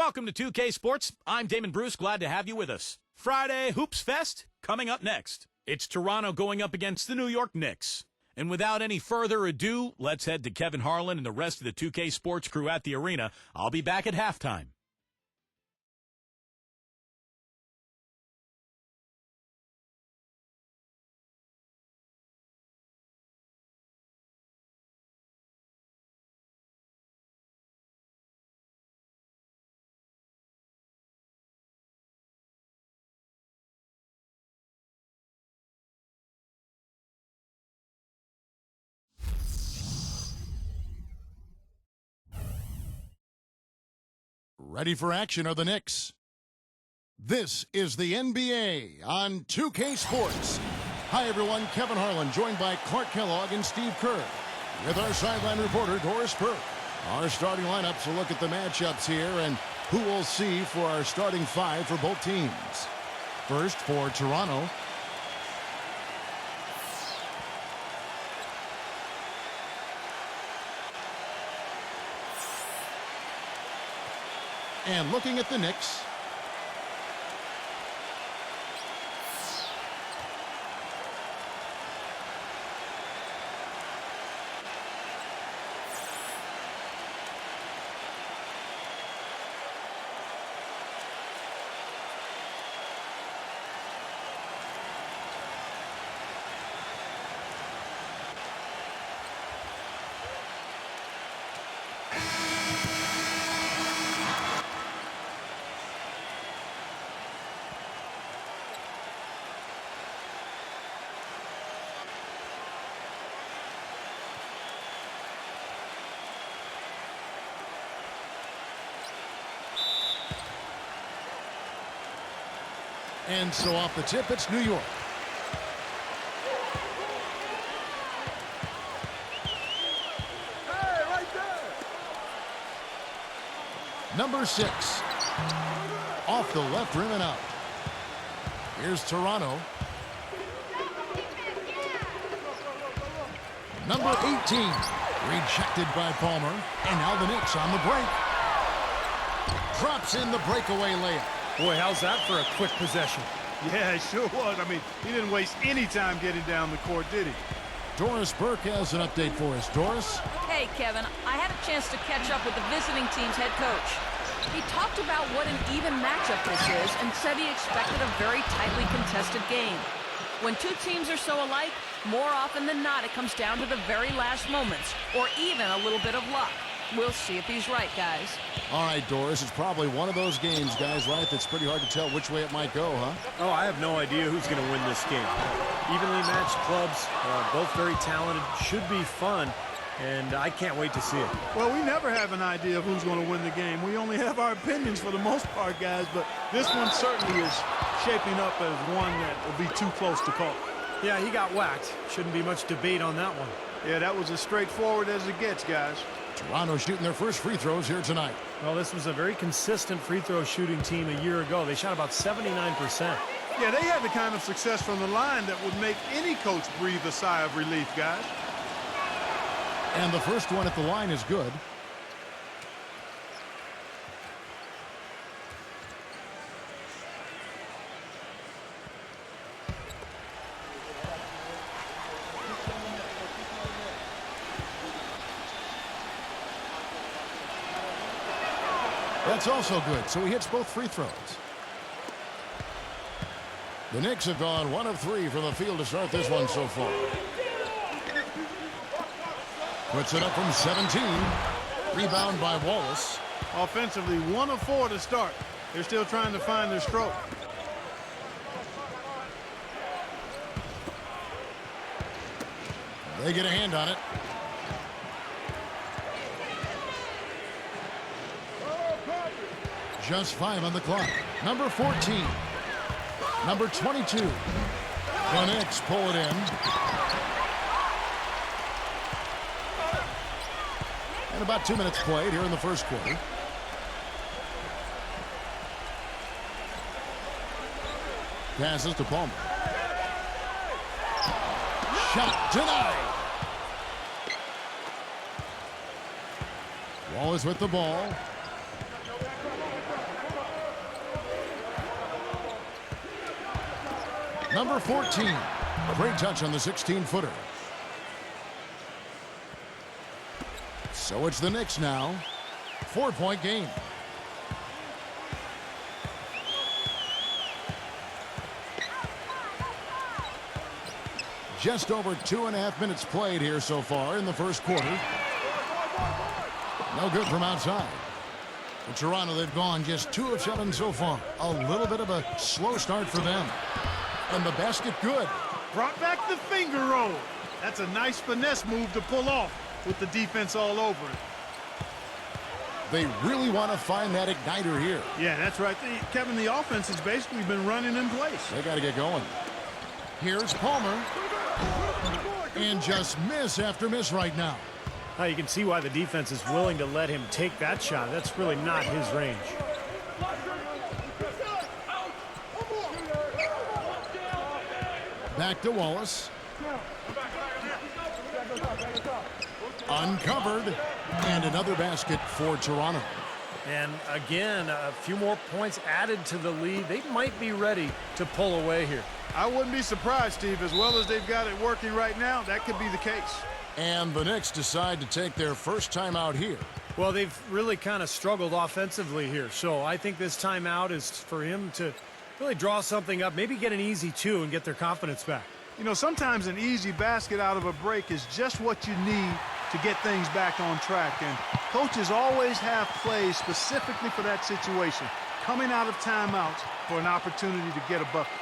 Welcome to 2K Sports. I'm Damon Bruce, glad to have you with us. Friday Hoops Fest coming up next. It's Toronto going up against the New York Knicks. And without any further ado, let's head to Kevin Harlan and the rest of the 2K Sports crew at the arena. I'll be back at halftime. Ready for action are the Knicks. This is the NBA on 2K Sports. Hi, everyone. Kevin Harlan, joined by Clark Kellogg and Steve Kerr, with our sideline reporter, Doris Burke. Our starting lineups will look at the matchups here and who we'll see for our starting five for both teams. First, for Toronto, and looking at the Knicks, and so off the tip, it's New York. Hey, right there. Number 6, off the left rim and out. Here's Toronto. Number 18, rejected by Palmer. And now the Knicks on the break. Drops in the breakaway layup. Boy, how's that for a quick possession? Yeah, it sure was. I mean, he didn't waste any time getting down the court, did he? Doris Burke has an update for us. Doris? Hey, Kevin, I had a chance to catch up with the visiting team's head coach. He talked about what an even matchup this is and said he expected a very tightly contested game. When two teams are so alike, more often than not, it comes down to the very last moments, or even a little bit of luck. We'll see if he's right, guys. All right, Doris, it's probably one of those games, guys, right? That's pretty hard to tell which way it might go, huh? Oh, I have no idea who's going to win this game. Evenly matched clubs, both very talented, should be fun, and I can't wait to see it. Well, we never have an idea of who's going to win the game. We only have our opinions for the most part, guys, but this one certainly is shaping up as one that will be too close to call. Yeah, he got whacked. Shouldn't be much debate on that one. Yeah, that was as straightforward as it gets, guys. Toronto shooting their first free throws here tonight. Well, this was a very consistent free throw shooting team a year ago. They shot about 79%. Yeah, they had the kind of success from the line that would make any coach breathe a sigh of relief, guys. And the first one at the line is good. That's also good, so he hits both free throws. The Knicks have gone 1 of 3 from the field to start this one so far. Puts it up from 17. Rebound by Wallace. Offensively, 1 of 4 to start. They're still trying to find their stroke. They get a hand on it. Just 5 on the clock. Number 14. Number 22. The Knicks pull it in. And about 2 minutes played here in the first quarter. Passes to Palmer. Shot denied. Wallace with the ball. Number 14. Great touch on the 16-footer. So it's the Knicks now. 4-point game. Just over 2.5 minutes played here so far in the first quarter. No good from outside. For Toronto, they've gone just 2 of 7 so far. A little bit of a slow start for them. And the basket good. Brought back the finger roll. That's a nice finesse move to pull off with the defense all over it. They really want to find that igniter here. Yeah, that's right. Kevin, the offense has basically been running in place. They got to get going. Here's Palmer. And just miss after miss right now. Now you can see why the defense is willing to let him take that shot. That's really not his range. Back to Wallace. Uncovered. And another basket for Toronto. And again, a few more points added to the lead. They might be ready to pull away here. I wouldn't be surprised, Steve. As well as they've got it working right now, that could be the case. And the Knicks decide to take their first timeout here. Well, they've really kind of struggled offensively here. So I think this timeout is for him to really draw something up, maybe get an easy 2 and get their confidence back. You know, sometimes an easy basket out of a break is just what you need to get things back on track. And coaches always have plays specifically for that situation, coming out of timeouts for an opportunity to get a bucket.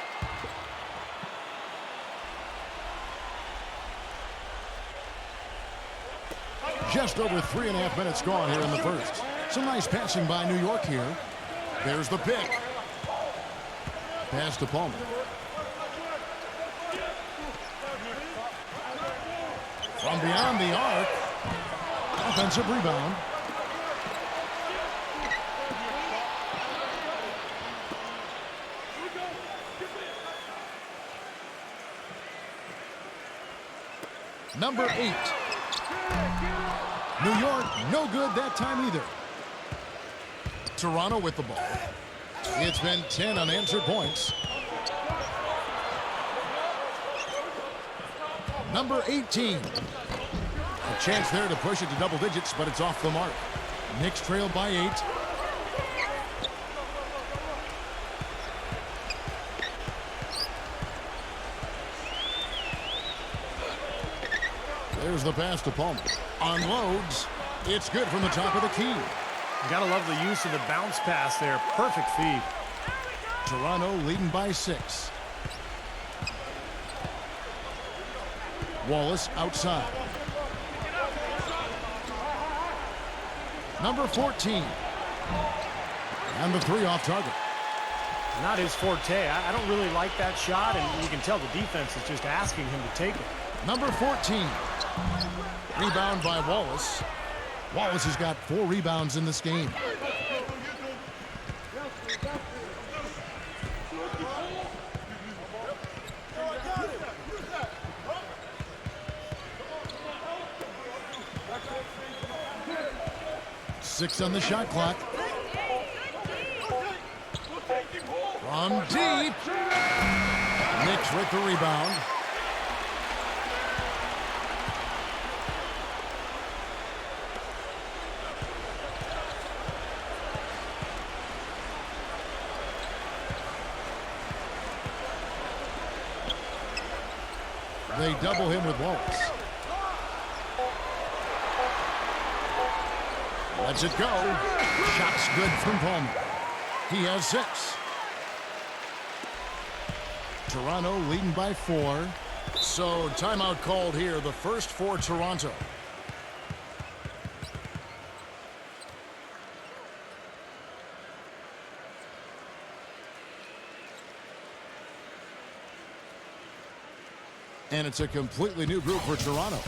Just over 3.5 minutes gone here in the first. Some nice passing by New York here. There's the pick. Pass to Palmer. From beyond the arc. Offensive rebound. Number 8. New York, no good that time either. Toronto with the ball. It's been 10 unanswered points. Number 18. A chance there to push it to double digits, but it's off the mark. Knicks trail by 8. There's the pass to Palmer. Unloads. It's good from the top of the key. You gotta love the use of the bounce pass there. Perfect feed. Toronto leading by 6. Wallace outside. Number 14. And the 3 off target. Not his forte. I don't really like that shot, and you can tell the defense is just asking him to take it. Number 14. Rebound by Wallace. Wallace has got 4 rebounds in this game. Six on the shot clock. From deep. Knicks with the rebound. They double him with Wallace. Lets it go. Shot's good from Palmer. He has 6. Toronto leading by 4. So timeout called here, the first for Toronto. And it's a completely new group for Toronto.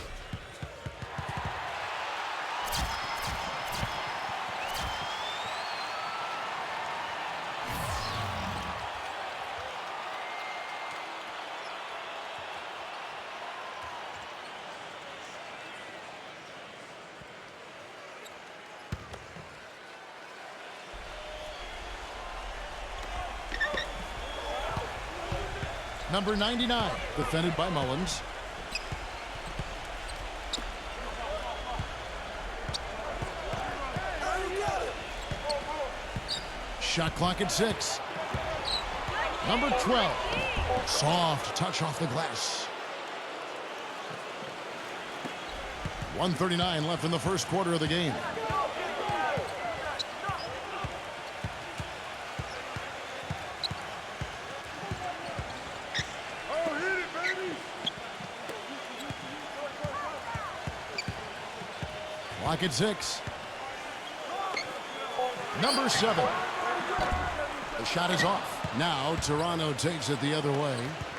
Number 99, defended by Mullins. Shot clock at 6. Number 12. Soft touch off the glass. 1:39 left in the first quarter of the game. Clock at 6. Number 7. The shot is off. Now Toronto takes it the other way.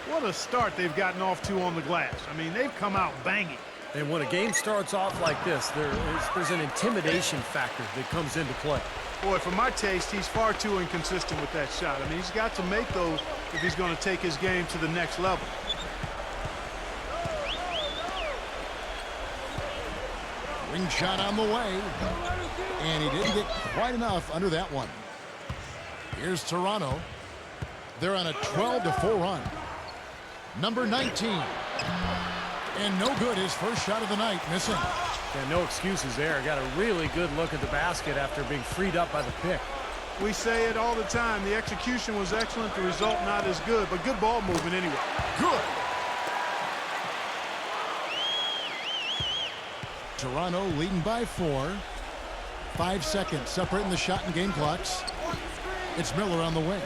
What a start they've gotten off to on the glass. I mean, they've come out banging. And when a game starts off like this, there's an intimidation factor that comes into play. Boy, for my taste, he's far too inconsistent with that shot. I mean, he's got to make those if he's going to take his game to the next level. Ring shot on the way. And he didn't get quite enough under that one. Here's Toronto. They're on a 12-4 run. Number 19. And no good, his first shot of the night, missing. Yeah, no excuses there. Got a really good look at the basket after being freed up by the pick. We say it all the time. The execution was excellent, the result not as good, but good ball movement anyway. Good. Toronto leading by 4. 5 seconds separating the shot and game clocks. It's Miller on the wing.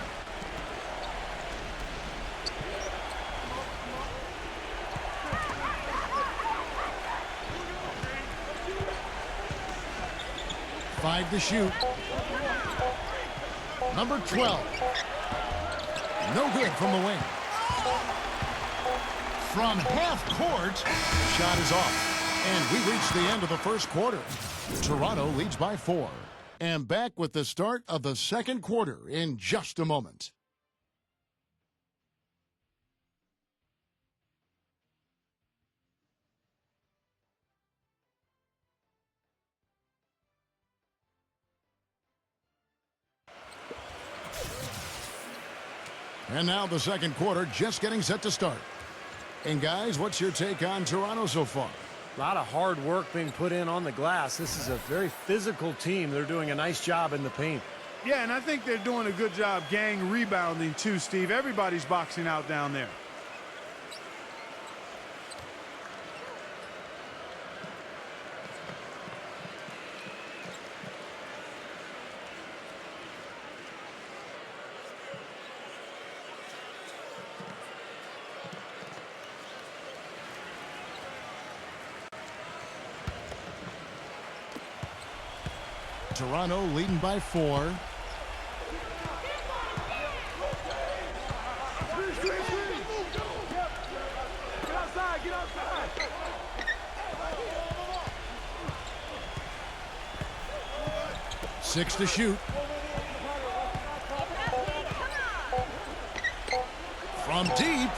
Five to shoot. Number 12. No good from the wing. From half court, the shot is off. And we reach the end of the first quarter. Toronto leads by 4. And back with the start of the second quarter in just a moment. And now the second quarter just getting set to start. And guys, what's your take on Toronto so far? A lot of hard work being put in on the glass. This is a very physical team. They're doing a nice job in the paint. Yeah, and I think they're doing a good job gang rebounding too, Steve. Everybody's boxing out down there. Toronto leading by 4. Get outside. 6 to shoot. From deep.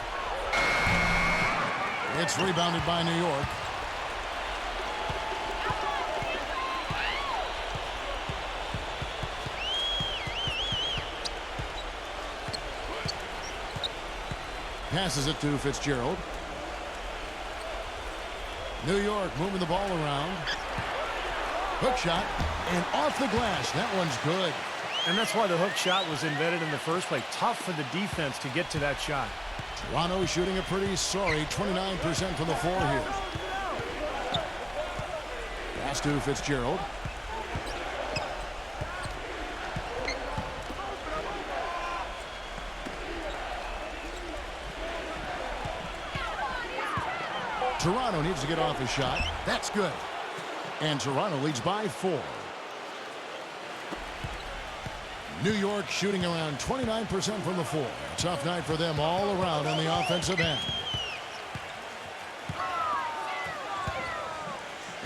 It's rebounded by New York. Passes it to Fitzgerald. New York moving the ball around. Hook shot and off the glass. That one's good. And that's why the hook shot was invented in the first place. Tough for the defense to get to that shot. Toronto shooting a pretty sorry 29% from the floor here. Pass to Fitzgerald. Toronto needs to get off his shot. That's good. And Toronto leads by 4. New York shooting around 29% from the floor. Tough night for them all around on the offensive end.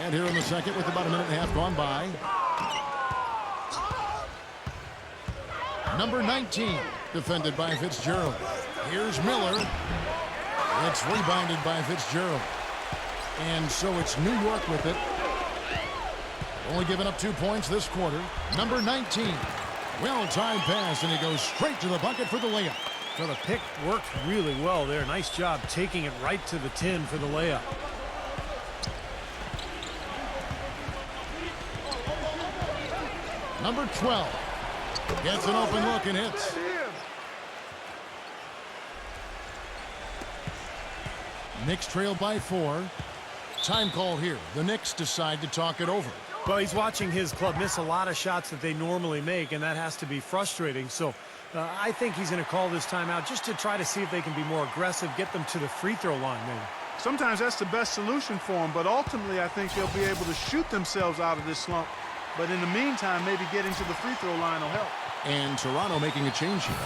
And here in the second with about a minute and a half gone by. Number 19, defended by Fitzgerald. Here's Miller. It's rebounded by Fitzgerald. And so it's New York with it. Only giving up 2 points this quarter. Number 19. Well-timed pass, and he goes straight to the bucket for the layup. So the pick worked really well there. Nice job taking it right to the 10 for the layup. Number 12 gets an open look and hits. Knicks trail by 4. Time call here. The Knicks decide to talk it over. Well, he's watching his club miss a lot of shots that they normally make, and that has to be frustrating. So I think he's going to call this timeout just to try to see if they can be more aggressive, get them to the free throw line maybe. Sometimes that's the best solution for them, but ultimately I think they'll be able to shoot themselves out of this slump. But in the meantime, maybe getting to the free throw line will help. And Toronto making a change here.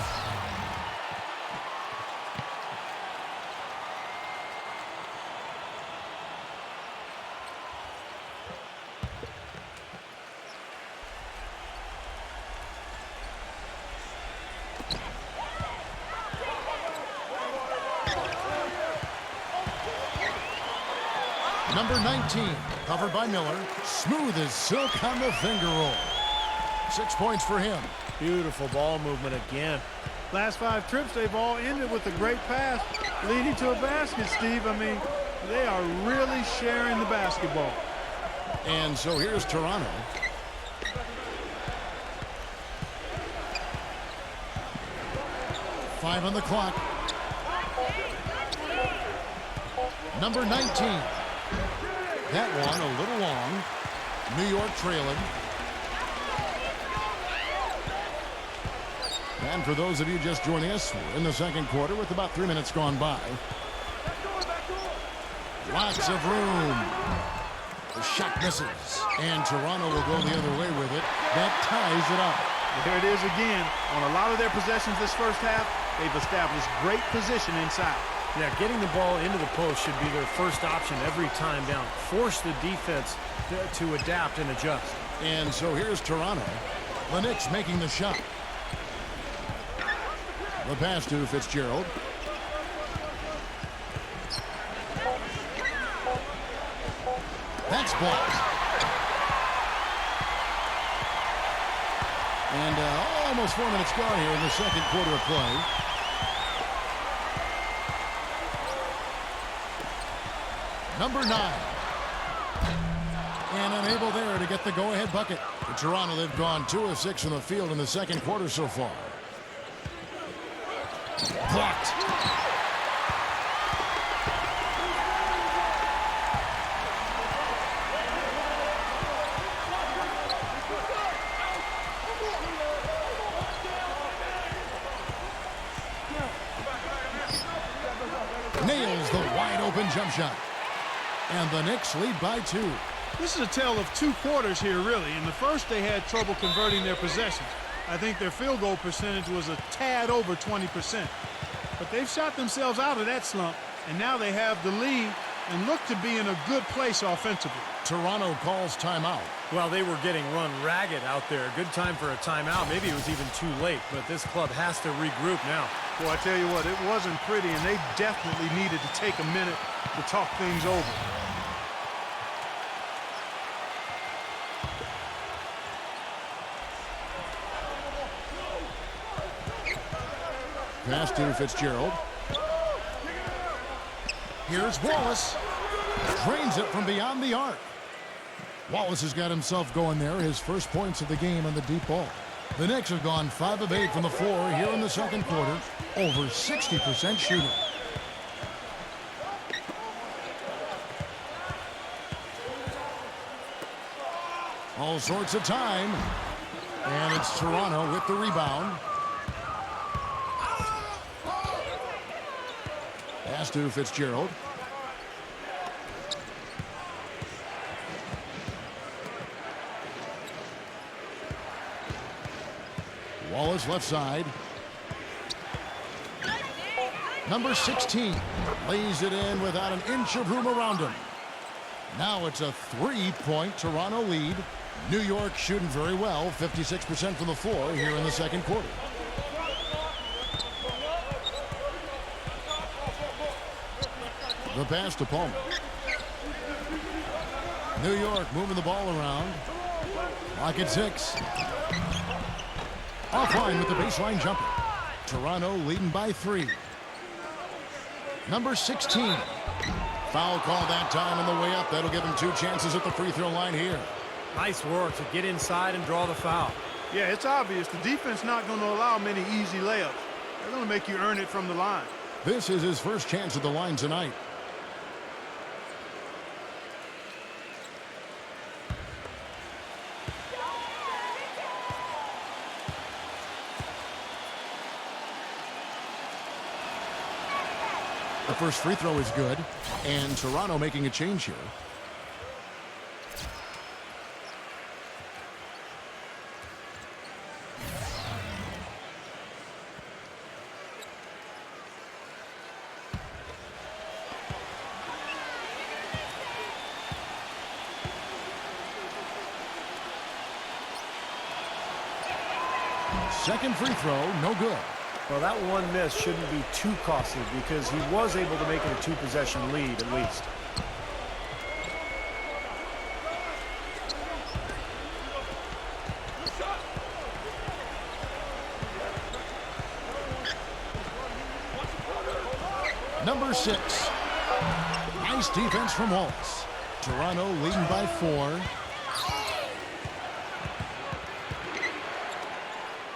Number 19, covered by Miller. Smooth as silk on the finger roll. 6 points for him. Beautiful ball movement again. Last 5 trips, they've all ended with a great pass leading to a basket, Steve. I mean, they are really sharing the basketball. And so here's Toronto. Five on the clock. Number 19. That one a little long. New York trailing. And for those of you just joining us, we're in the second quarter with about 3 minutes gone by. Lots of room. The shot misses. And Toronto will go the other way with it. That ties it up. There it is again. On a lot of their possessions this first half, they've established great position inside. Yeah, getting the ball into the post should be their first option every time down. Force the defense to adapt and adjust. And so here's Toronto. The Knicks making the shot. The pass to Fitzgerald. That's blocked. And almost 4 minutes gone here in the second quarter of play. Number 9. And unable there to get the go-ahead bucket. For Toronto, they've gone 2 of 6 from the field in the second quarter so far. Blocked. Nails the wide-open jump shot. And the Knicks lead by 2. This is a tale of 2 quarters here, really. In the first, they had trouble converting their possessions. I think their field goal percentage was a tad over 20%. But they've shot themselves out of that slump, and now they have the lead and look to be in a good place offensively. Toronto calls timeout. Well, they were getting run ragged out there. Good time for a timeout. Maybe it was even too late, but this club has to regroup now. Well, I tell you what, it wasn't pretty, and they definitely needed to take a minute to talk things over. Pass to Fitzgerald. Here's Wallace. Drains it from beyond the arc. Wallace has got himself going there. His first points of the game on the deep ball. The Knicks have gone 5 of 8 from the floor here in the second quarter. Over 60% shooting. All sorts of time. And it's Toronto with the rebound. Pass to Fitzgerald. Wallace left side. Number 16 lays it in without an inch of room around him. Now it's a 3-point Toronto lead. New York shooting very well, 56% from the floor here in the second quarter. The pass to Palmer. New York moving the ball around. Clock at 6. Offline with the baseline jumper. Toronto leading by 3. Number 16. Foul call that time on the way up. That'll give him 2 chances at the free throw line here. Nice work to get inside and draw the foul. Yeah, it's obvious the defense not going to allow many easy layups. They're going to make you earn it from the line. This is his first chance at the line tonight. The first free throw is good, and Toronto making a change here. Second free throw, no good. Well, that one miss shouldn't be too costly because he was able to make it a 2-possession lead at least. Number 6. Nice defense from Wallace. Toronto leading by 4.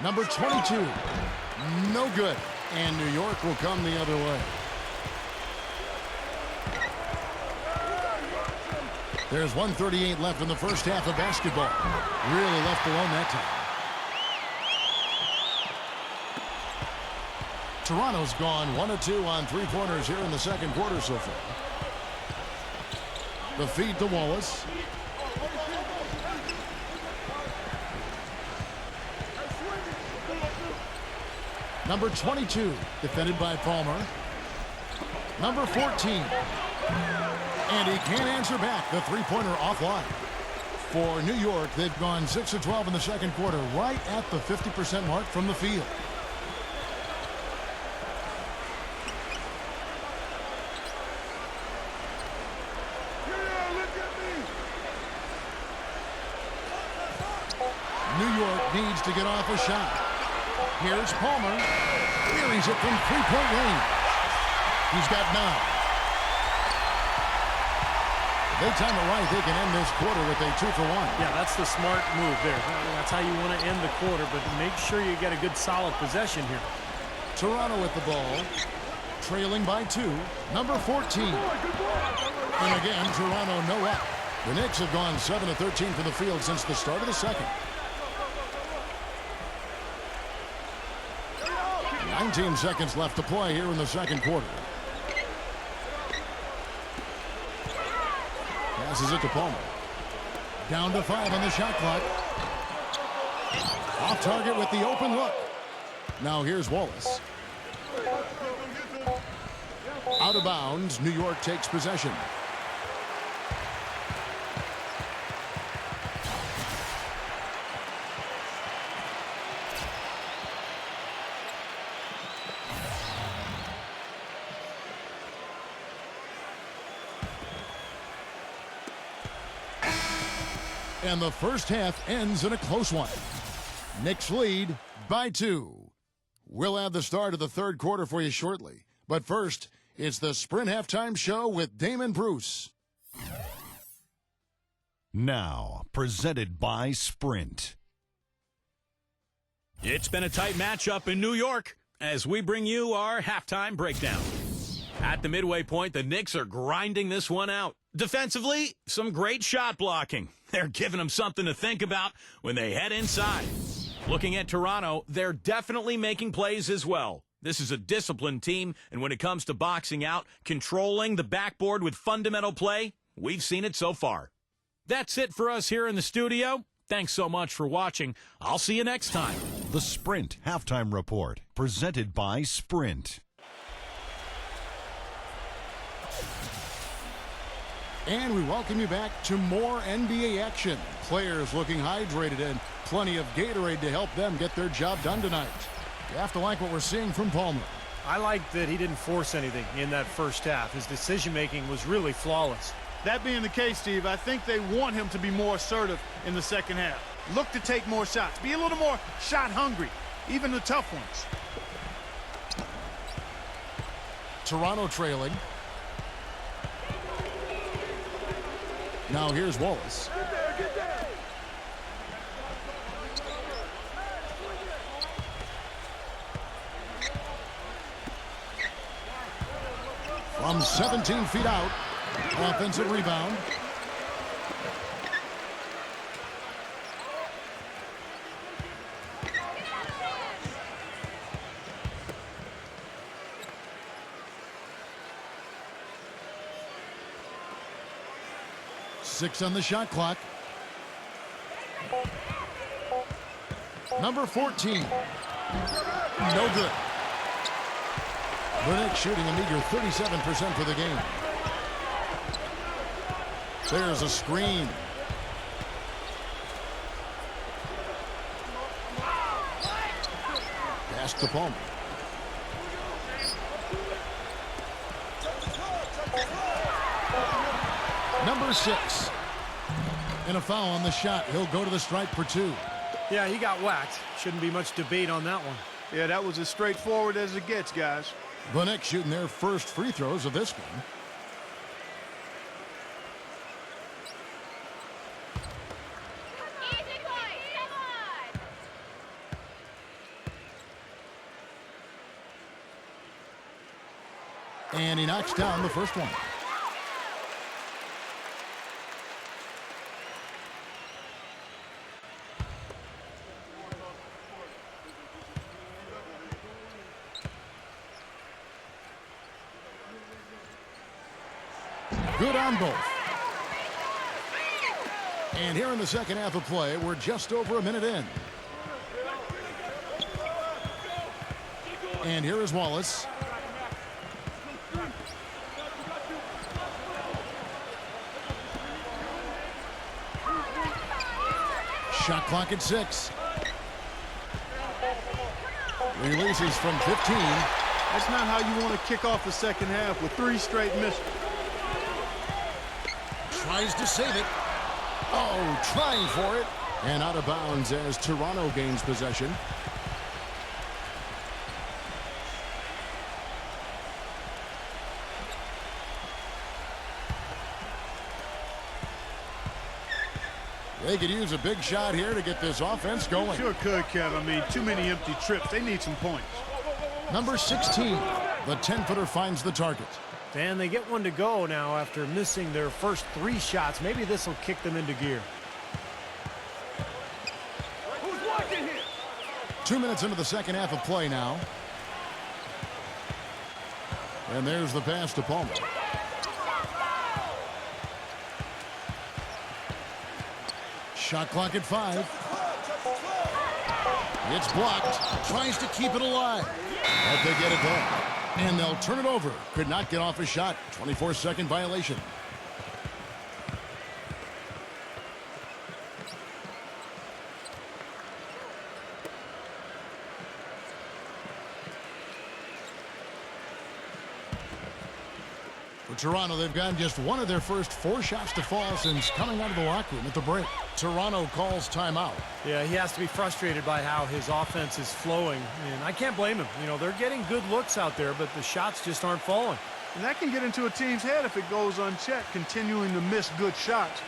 Number 22. No good. And New York will come the other way. There's 1:38 left in the first half of basketball. Really left alone that time. Toronto's gone 1 of 2 on 3-pointers here in the second quarter so far. The feed to Wallace. Number 22, defended by Palmer. Number 14. And he can't answer back. The three-pointer offline. For New York, they've gone 6 of 12 in the second quarter, right at the 50% mark from the field. New York needs to get off a shot. Here's Palmer. Wearies it from three-point range. He's got 9. If they time it right, they can end this quarter with a 2-for-1. Yeah, that's the smart move there. That's how you want to end the quarter, but make sure you get a good solid possession here. Toronto with the ball, trailing by 2. Number 14. And again, Toronto no up. The Knicks have gone 7 of 13 from the field since the start of the second. 19 seconds left to play here in the second quarter. Passes it to Palmer. Down to 5 on the shot clock. Off target with the open look. Now here's Wallace. Out of bounds. New York takes possession. And the first half ends in a close one. Knicks lead by 2. We'll have the start of the third quarter for you shortly. But first, it's the Sprint Halftime Show with Damon Bruce. Now, presented by Sprint. It's been a tight matchup in New York as we bring you our halftime breakdown. At the midway point, the Knicks are grinding this one out. Defensively, some great shot blocking. They're giving them something to think about when they head inside. Looking at Toronto, they're definitely making plays as well. This is a disciplined team, and when it comes to boxing out, controlling the backboard with fundamental play, we've seen it so far. That's it for us here in the studio. Thanks so much for watching. I'll see you next time. The Sprint Halftime Report, presented by Sprint. And we welcome you back to more NBA action. Players looking hydrated and plenty of Gatorade to help them get their job done tonight. You have to like what we're seeing from Palmer. I like that he didn't force anything in that first half. His decision-making was really flawless. That being the case, Steve, I think they want him to be more assertive in the second half. Look to take more shots. Be a little more shot hungry, even the tough ones. Toronto trailing. Now here's Wallace. From 17 feet out, offensive rebound. Six on the shot clock. Number 14. No good. The Knicks shooting a meager 37% for the game. There's a screen. Pass to Palmer. Number 6. And a foul on the shot. He'll go to the stripe for 2. Yeah, he got whacked. Shouldn't be much debate on that one. Yeah, that was as straightforward as it gets, guys. The Knicks shooting their first free throws of this game. And he knocks down the first one. Good on both. And here in the second half of play, we're just over a minute in. And here is Wallace. Shot clock at 6. Releases from 15. That's not how you want to kick off the second half with 3 straight misses. Tries to save it. Oh, trying for it. And out of bounds as Toronto gains possession. They could use a big shot here to get this offense going. Sure could, Kev. I mean, too many empty trips. They need some points. Number 16, the 10-footer finds the target. And they get one to go now after missing their first 3 shots. Maybe this will kick them into gear. Who's watching here? 2 minutes into the second half of play now. And there's the pass to Palmer. Shot clock at 5. It's blocked. Tries to keep it alive. But they get it back. And they'll turn it over. Could not get off a shot. 24-second violation. For Toronto, they've gotten just one of their first 4 shots to fall since coming out of the locker room at the break. Toronto calls timeout. Yeah, he has to be frustrated by how his offense is flowing. And I can't blame him. You know, they're getting good looks out there, but the shots just aren't falling. And that can get into a team's head if it goes unchecked, continuing to miss good shots.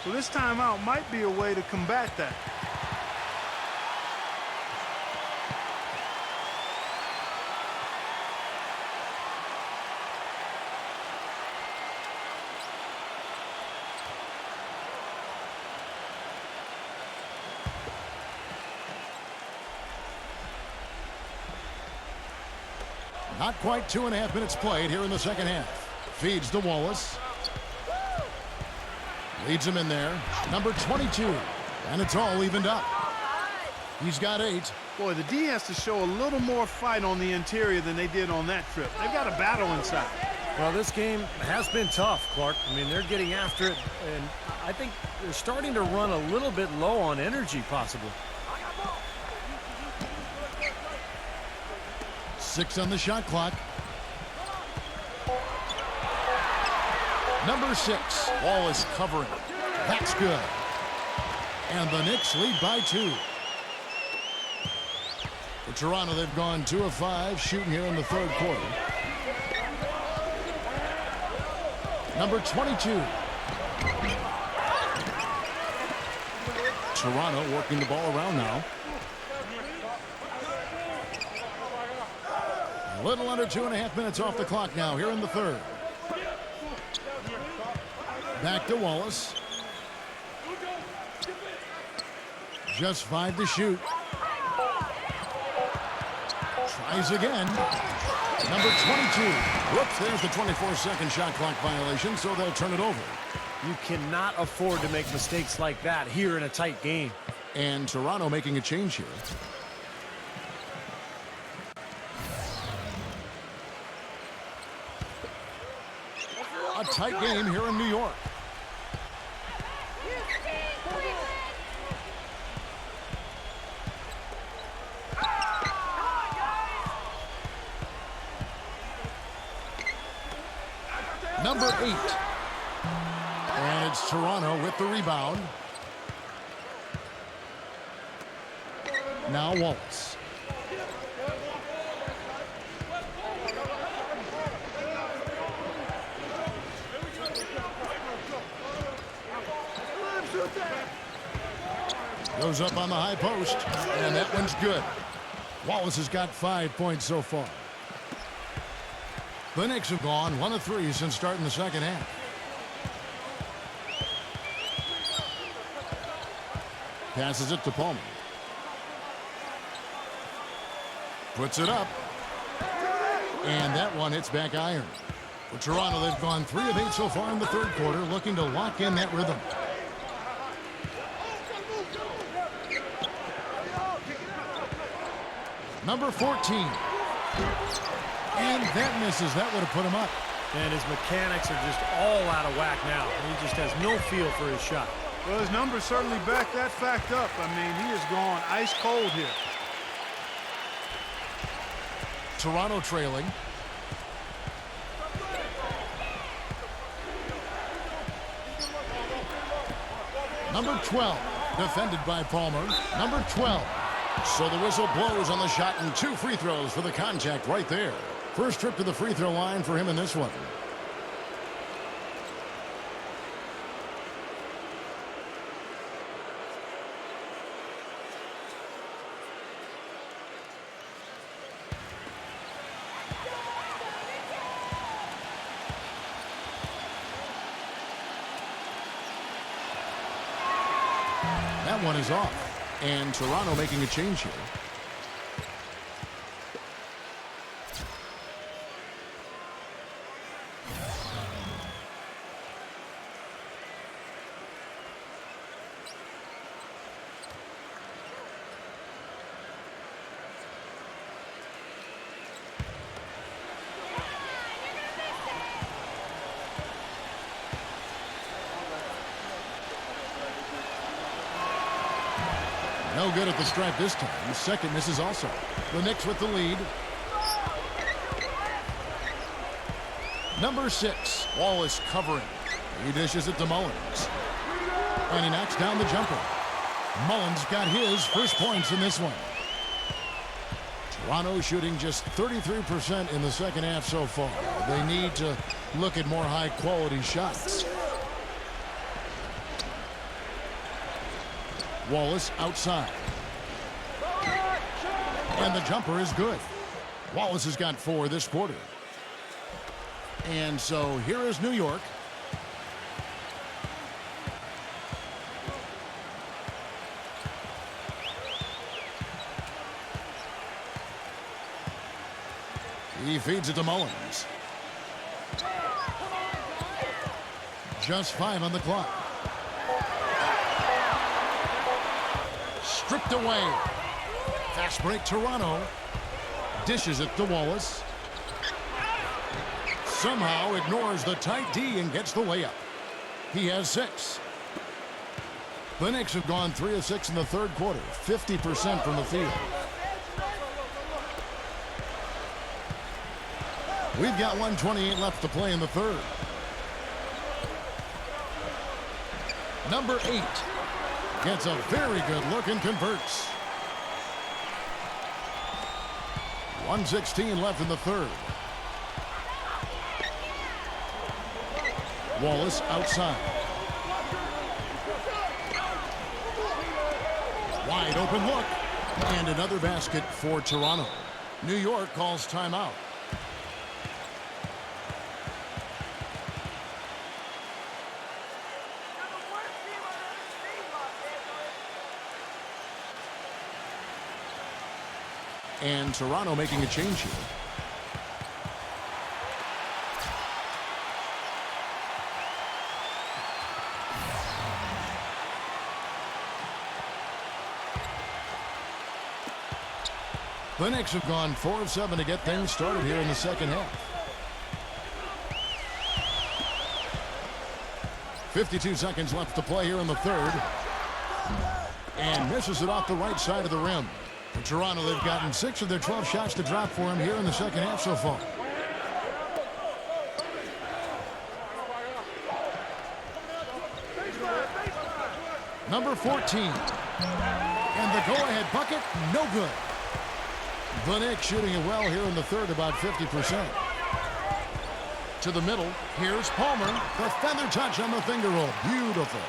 So this timeout might be a way to combat that. Not quite 2.5 minutes played here in the second half. Feeds to Wallace. Leads him in there. Number 22. And it's all evened up. He's got 8. Boy, the D has to show a little more fight on the interior than they did on that trip. They've got a battle inside. Well, this game has been tough, Clark. I mean, they're getting after it, and I think they're starting to run a little bit low on energy, possibly. 6 on the shot clock. Number 6. Wallace covering. That's good. And the Knicks lead by 2. For Toronto, they've gone 2 of 5 shooting here in the third quarter. Number 22. Toronto working the ball around now. A little under 2.5 minutes off the clock now here in the third. Back to Wallace. Just 5 to shoot. Tries again. Number 22. Whoops, there's the 24-second shot clock violation, so they'll turn it over. You cannot afford to make mistakes like that here in a tight game. And Toronto making a change here. A tight game here in New York. Number 8. And it's Toronto with the rebound. Now Wallace. Goes up on the high post, and that one's good. Wallace has got 5 points so far. The Knicks have gone 1 of 3 since starting the second half. Passes it to Palmer. Puts it up. And that one hits back iron. For Toronto, they've gone 3 of 8 so far in the third quarter, looking to lock in that rhythm. Number 14. And that misses. That would have put him up. And his mechanics are just all out of whack now. He just has no feel for his shot. Well, his numbers certainly back that fact up. I mean, he is gone ice cold here. Toronto trailing. Number 12, defended by Palmer. Number 12. So the whistle blows on the shot and 2 free throws for the contact right there. First trip to the free throw line for him in this one. That one is off. And Toronto making a change here. No good at the stripe this time. The second misses also. The Knicks with the lead. Number 6, Wallace covering. He dishes it to Mullins. And he knocks down the jumper. Mullins got his first points in this one. Toronto shooting just 33% in the second half so far. They need to look at more high-quality shots. Wallace outside. And the jumper is good. Wallace has got 4 this quarter. And so here is New York. He feeds it to Mullins. Just 5 on the clock. Stripped away. Fast break Toronto. Dishes it to Wallace. Somehow ignores the tight D and gets the layup. He has 6. The Knicks have gone 3 of 6 in the third quarter. 50% from the field. We've got 1:28 left to play in the third. Number 8 gets a very good look and converts. 1:16 left in the third. Wallace outside. Wide open look. And another basket for Toronto. New York calls timeout. And Toronto making a change here. The Knicks have gone 4 of 7 to get things started here in the second half. 52 seconds left to play here in the third. And misses it off the right side of the rim. For Toronto, they've gotten 6 of their 12 shots to drop for him here in the second half so far. Number 14. And the go-ahead bucket, no good. The Knicks shooting it well here in the third, about 50%. To the middle, here's Palmer. The feather touch on the finger roll. Beautiful.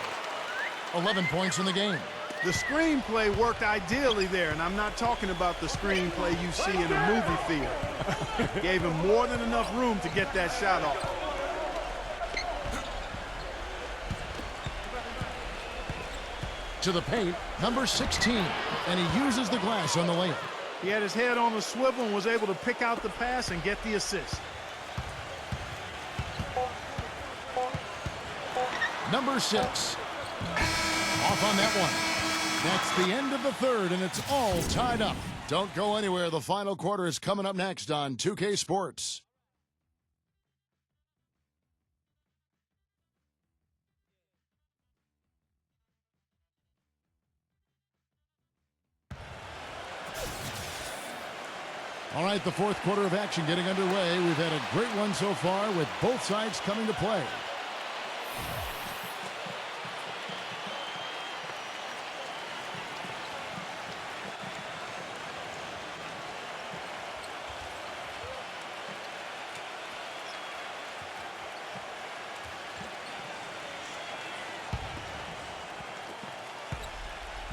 11 points in the game. The screenplay worked ideally there, and I'm not talking about the screenplay you see in a movie theater. Gave him more than enough room to get that shot off. To the paint, number 16, and he uses the glass on the layup. He had his head on the swivel and was able to pick out the pass and get the assist. Number 6. Off on that one. That's the end of the third, and it's all tied up. Don't go anywhere. The final quarter is coming up next on 2K Sports. All right, the fourth quarter of action getting underway. We've had a great one so far with both sides coming to play.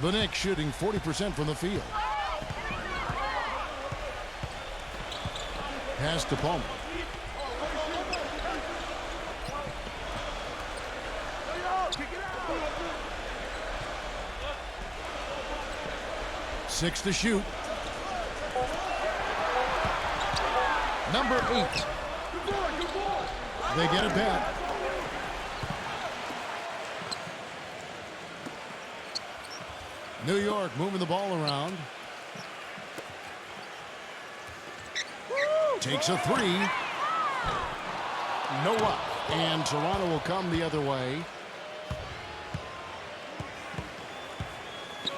The Knicks shooting 40% from the field. Pass to Palmer. Six to shoot. Number 8. They get it back. New York moving the ball around. Takes a three. No up. And Toronto will come the other way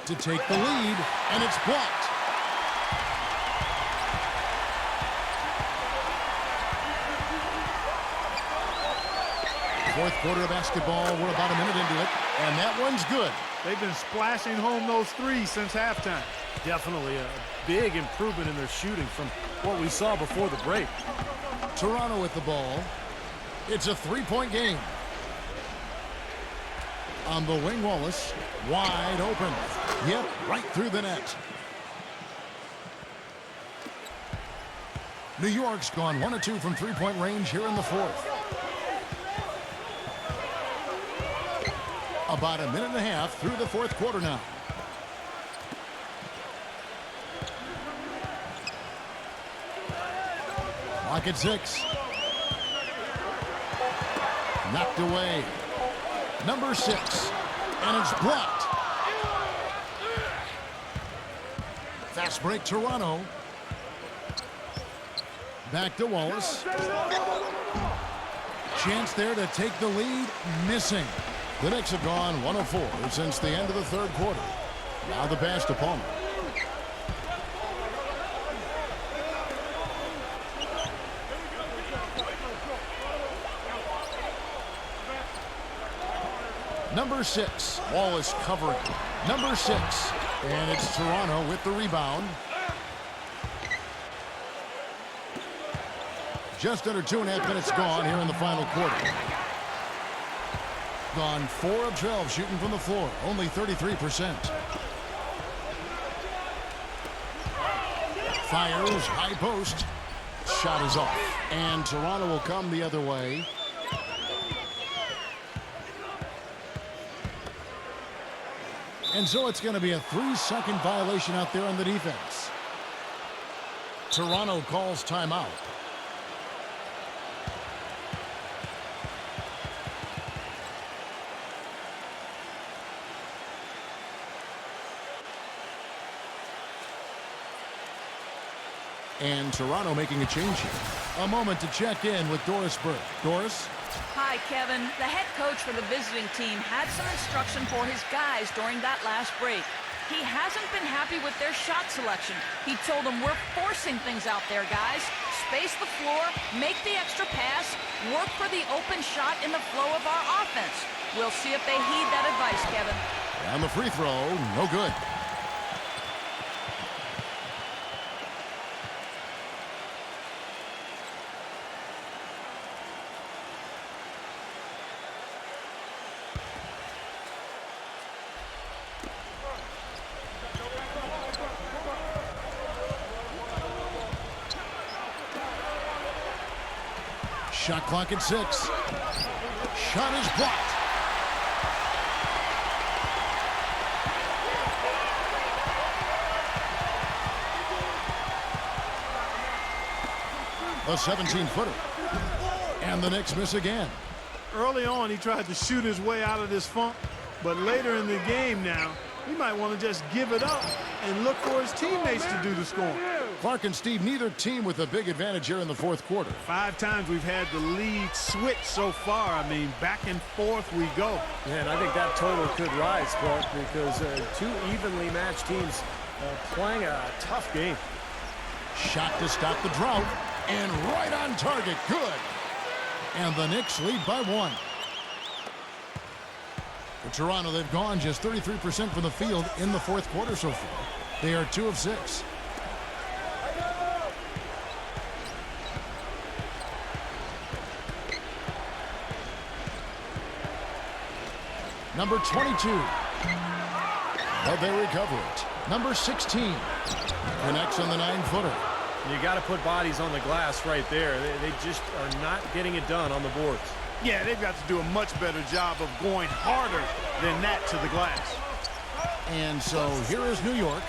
to take the lead, and it's blocked. Fourth quarter of basketball. We're about a minute into it, and that one's good. They've been splashing home those threes since halftime. Definitely a big improvement in their shooting from what we saw before the break. Toronto with the ball. It's a three-point game. On the wing, Wallace. Wide open. Yep, right through the net. New York's gone 1 of 2 from three-point range here in the fourth. About a minute and a half through the fourth quarter now. Clock at 6. Knocked away. Number 6. And it's blocked. Fast break, Toronto. Back to Wallace. Chance there to take the lead. Missing. The Knicks have gone 1 of 4 since the end of the third quarter. Now the pass to Palmer. Number 6, Wallace covering. Number 6, and it's Toronto with the rebound. Just under 2.5 minutes gone here in the final quarter. Gone 4 of 12 shooting from the floor, only 33%. Fires, high post. Shot is off. And Toronto will come the other way. And so it's going to be a 3-second violation out there on the defense. Toronto calls timeout. And Toronto making a change here. A moment to check in with Doris Burke. Doris? Hi, Kevin. The head coach for the visiting team had some instruction for his guys during that last break. He hasn't been happy with their shot selection. He told them, we're forcing things out there, guys. Space the floor, make the extra pass, work for the open shot in the flow of our offense. We'll see if they heed that advice, Kevin. And the free throw, no good. Shot clock at 6. Shot is blocked. A 17-footer. And the Knicks miss again. Early on, he tried to shoot his way out of this funk, but later in the game now, he might want to just give it up and look for his teammates to do the scoring. Clark and Steve, neither team with a big advantage here in the fourth quarter. 5 times we've had the lead switch so far. I mean, back and forth we go. Yeah, and I think that total could rise, Clark, because 2 evenly matched teams playing a tough game. Shot to stop the drought, and right on target, good. And the Knicks lead by 1. For Toronto, they've gone just 33% from the field in the fourth quarter so far. They are 2 of 6. Number 22. But they recover it. Number 16. Connects on the 9-footer. You got to put bodies on the glass right there. They just are not getting it done on the boards. Yeah, they've got to do a much better job of going harder than that to the glass. And so here is New York.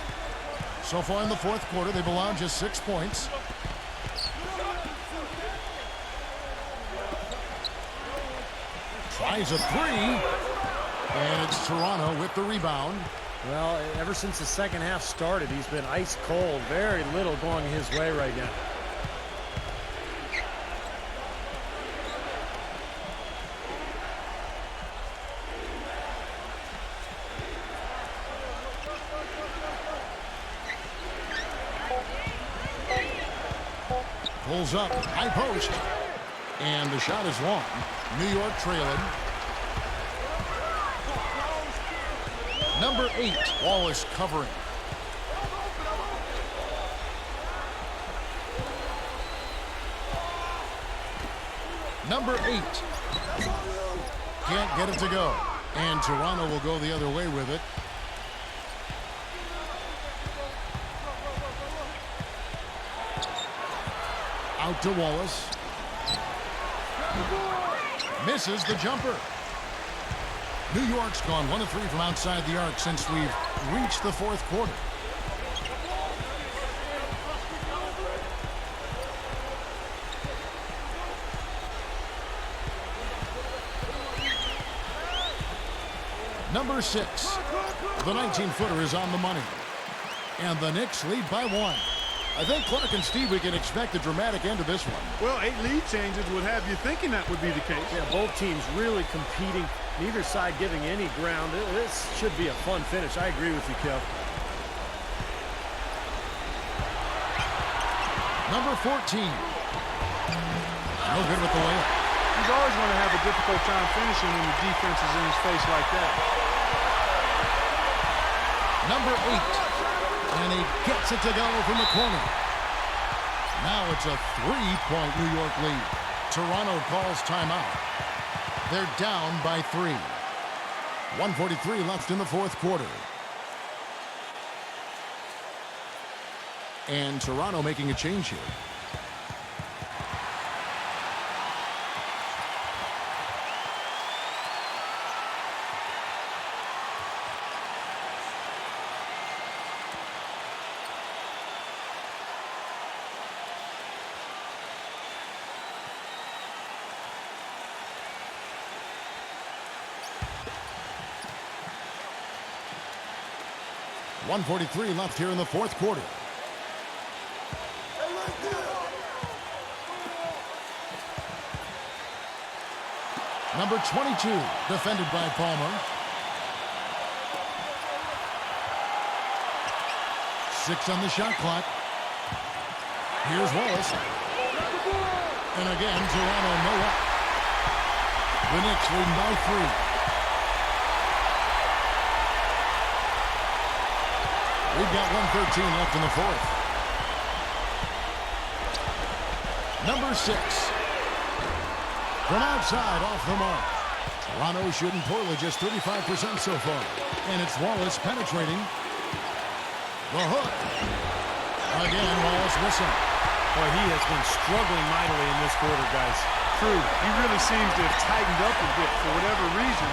So far in the fourth quarter, they've allowed just 6 points. Tries a 3. And it's Toronto with the rebound. Well, ever since the second half started, he's been ice cold. Very little going his way right now. Pulls up, high post. And the shot is long. New York trailing. Number 8, Wallace covering. Number 8. Can't get it to go. And Toronto will go the other way with it. Out to Wallace. Misses the jumper. New York's gone 1 of 3 from outside the arc since we've reached the fourth quarter. Number 6. The 19-footer is on the money. And the Knicks lead by 1. I think, Clark and Steve, we can expect a dramatic end to this one. Well, 8 lead changes would have you thinking that would be the case. Yeah, both teams really competing. Neither side giving any ground. This should be a fun finish. I agree with you, Kev. Number 14. No good with the layup. He's always going to have a difficult time finishing when the defense is in his face like that. Number 8. And he gets it to go from the corner. Now it's a 3-point New York lead. Toronto calls timeout. They're down by 3. 1:43 left in the fourth quarter. And Toronto making a change here. .143 left here in the fourth quarter. Number 22, defended by Palmer. 6 on the shot clock. Here's Wallace. And again, Toronto no up. The Knicks leading by 3. We've got 1:13 left in the fourth. Number 6. From outside, off the mark. Toronto shooting poorly, just 35% so far. And it's Wallace penetrating. The hook. Again, Wallace missing. Boy, he has been struggling mightily in this quarter, guys. True. He really seems to have tightened up a bit for whatever reason.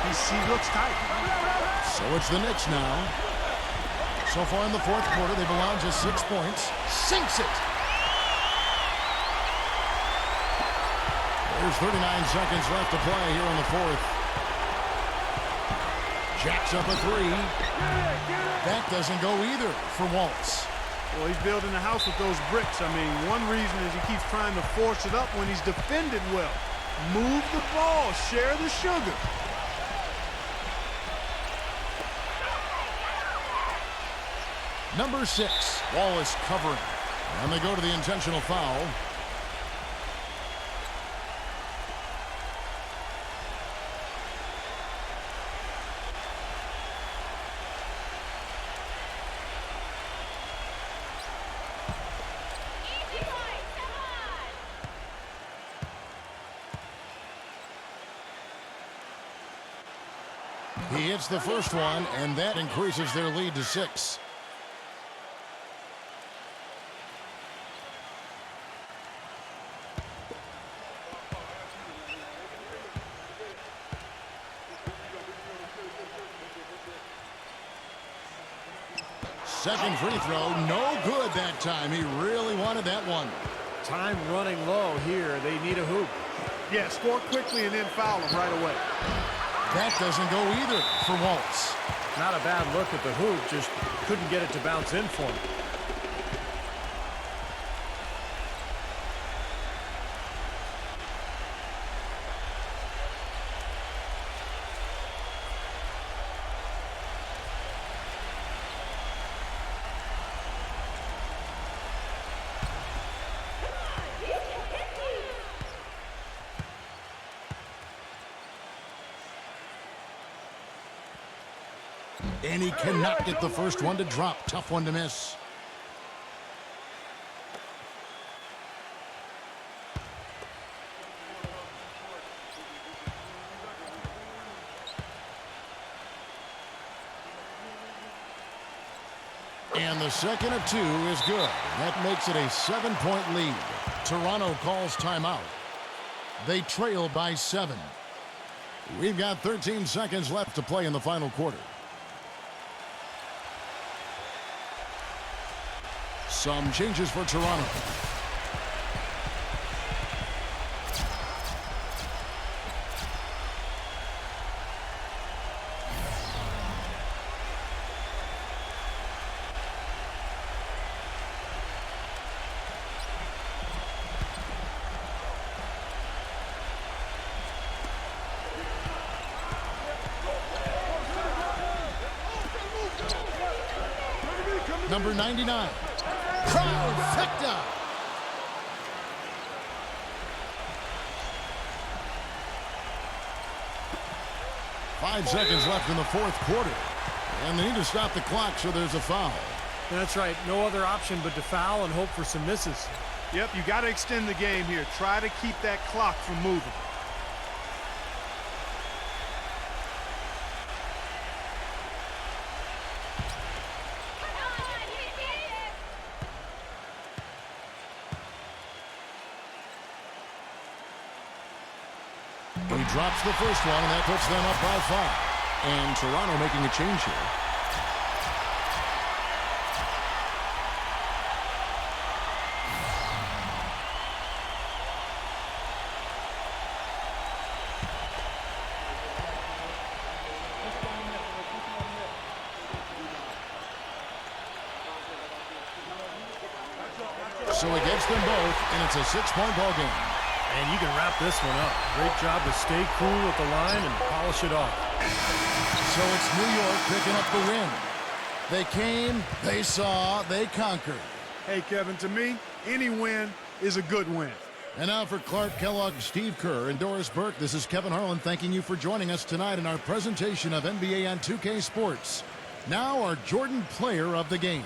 He looks tight. So it's the Knicks now. So far in the fourth quarter, they've allowed just 6 points. Sinks it. There's 39 seconds left to play here in the fourth. Jacks up a 3. That doesn't go either for Wallace. Well, he's building a house with those bricks. I mean, one reason is he keeps trying to force it up when he's defended well. Move the ball. Share the sugar. Number 6, Wallace covering. And they go to the intentional foul. He hits the first one, and that increases their lead to 6. Second free throw, no good that time. He really wanted that one. Time running low here. They need a hoop. Yeah, score quickly and then foul him right away. That doesn't go either for Wallace. Not a bad look at the hoop, just couldn't get it to bounce in for him. And he cannot get the first one to drop. Tough one to miss. And the second of 2 is good. That makes it a 7-point lead. Toronto calls timeout. They trail by 7. We've got 13 seconds left to play in the final quarter. Some changes for Toronto. Number 99. Trifecta. Five seconds left in the fourth quarter. And they need to stop the clock, so there's a foul. That's right. No other option but to foul and hope for some misses. Yep, you got to extend the game here. Try to keep that clock from moving. He drops the first one, and that puts them up by 5. And Toronto making a change here. So he gets them both, and it's a 6-point ball game. And you can wrap this one up. Great job to stay cool at the line and polish it off. So it's New York picking up the win. They came, they saw, they conquered. Hey, Kevin, to me, any win is a good win. And now for Clark Kellogg, Steve Kerr, and Doris Burke, this is Kevin Harlan thanking you for joining us tonight in our presentation of NBA on 2K Sports. Now our Jordan Player of the Game.